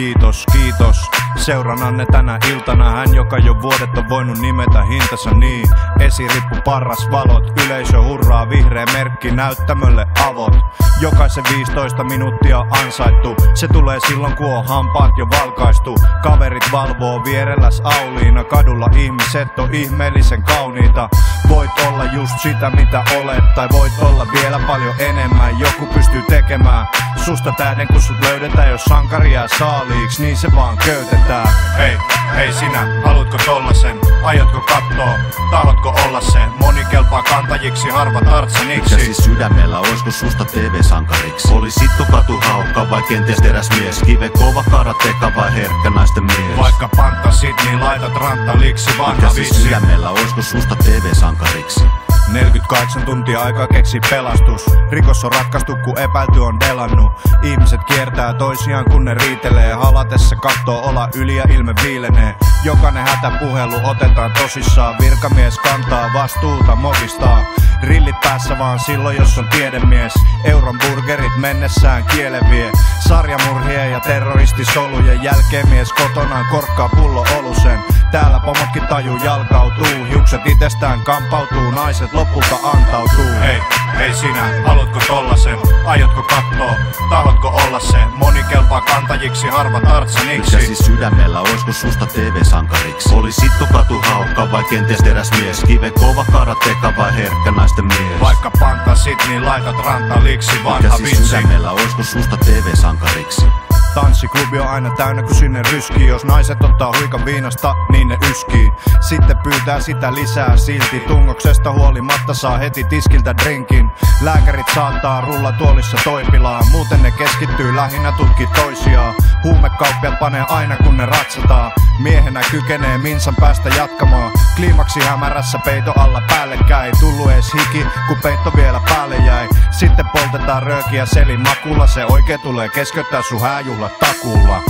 kiitos, kiitos. Seurannanne tänä iltana hän, joka jo vuodet on voinut nimetä hintansa niin. Esirippu, parras, valot, yleisö hurraa, vihreä merkki, näyttämölle avot. Jokaisen 15 minuuttia ansaittu, se tulee silloin kun on hampaat jo valkaistu. Kaverit valvoo vierelläs auliina, kadulla ihmiset on ihmeellisen kauniita. Voit olla just sitä mitä olet, tai voit olla vielä paljon enemmän. Joku pystyy tekemään susta tähden kun sut löydetään, jos sankaria saaliiks, niin se vaan köytetään. Hei, hei sinä, haluatko tollasen? Aiotko kattoo? Tahdotko olla sen? Moni kelpaa kantajiksi, harva tartsaniksi. Mikä siis sydämellä, oisko susta TV-sankariksi? Olisitko katuhaukka vai kenties teräsmies? Kive kova karateka vai herkkä naisten mies? Vaikka panttasit, niin laitat ranttaliksi, vanha Mikä vissi. siis sydämellä, oisko susta TV-sankariksi? 48 tuntia aikaa keksi pelastus. Rikos on ratkaistu kun epäilty on delannut. Ihmiset kiertää toisiaan kun ne riitelee. Halatessa kattoo olla yli ja ilme viilenee. Jokainen hätäpuhelu otetaan tosissaan. Virkamies kantaa vastuuta movistaa. Rillit päässä vaan silloin jos on tiedemies. Euron burgerit mennessään kielevie. Sarjamurhien ja terroristisolujen jälkeen mies kotonaan korkkaa pullo olusen. Täällä pomotkin taju jalkautuu. Hiukset itestään kampautuu, naiset lopulta antautuu. Hei, hei sinä, haluatko tollasen? Aiotko kattoo? Tahdotko olla sen? Moni kelpaa kantajiksi, harva tartsaniksi. Mikä siis sydämellä, oisko susta TV-sankariksi? Olisitko katuhaukka vai kenties teräsmies? Kive kova karateka vai herkkä naisten mies? Vaikka panttasit, niin laitat ranttaliksi, Mikä vanha siis vitsi. sydämellä, oisko susta TV-sankariksi? Tanssiklubi on aina täynnä kun sinne ryskii. Jos naiset ottaa huikan viinasta, niin ne yskii. Sitten pyytää sitä lisää silti. Tungoksesta huolimatta saa heti tiskiltä drinkin. Lääkärit saattaa rullatuolissa toipilaan. Muuten ne keskittyy lähinnä tutki toisiaan. Huumekauppiat panee aina kun ne ratsataan. Miehenä kykenee minsan päästä jatkamaan. Kliimaksi hämärässä peito alla päällekkäin. Tullu ees hiki kun peitto vielä päälle jäi. Sitten poltetaan röökiä selin makulla. Se oikee tulee keskeyttää sun hääjuhla takulla.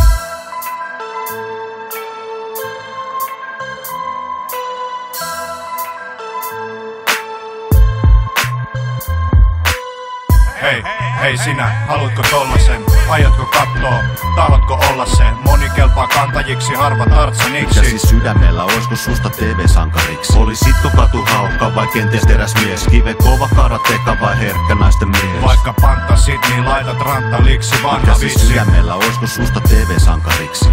Hei, hei sinä, haluatko tollasen? Aiotko kattoo? Tahdotko olla sen? Moni kelpaa kantajiksi, harva tartsaniksi. Mikä siis sydämellä, oisko susta TV-sankariksi? Olisitko katuhaukka vai kenties teräsmies? Kive kova karateka vai herkkä naisten mies? Vaikka panttasit, niin laitat ranttaliksi, vanha Mikä siis vissi. sydämellä, oisko susta TV-sankariksi?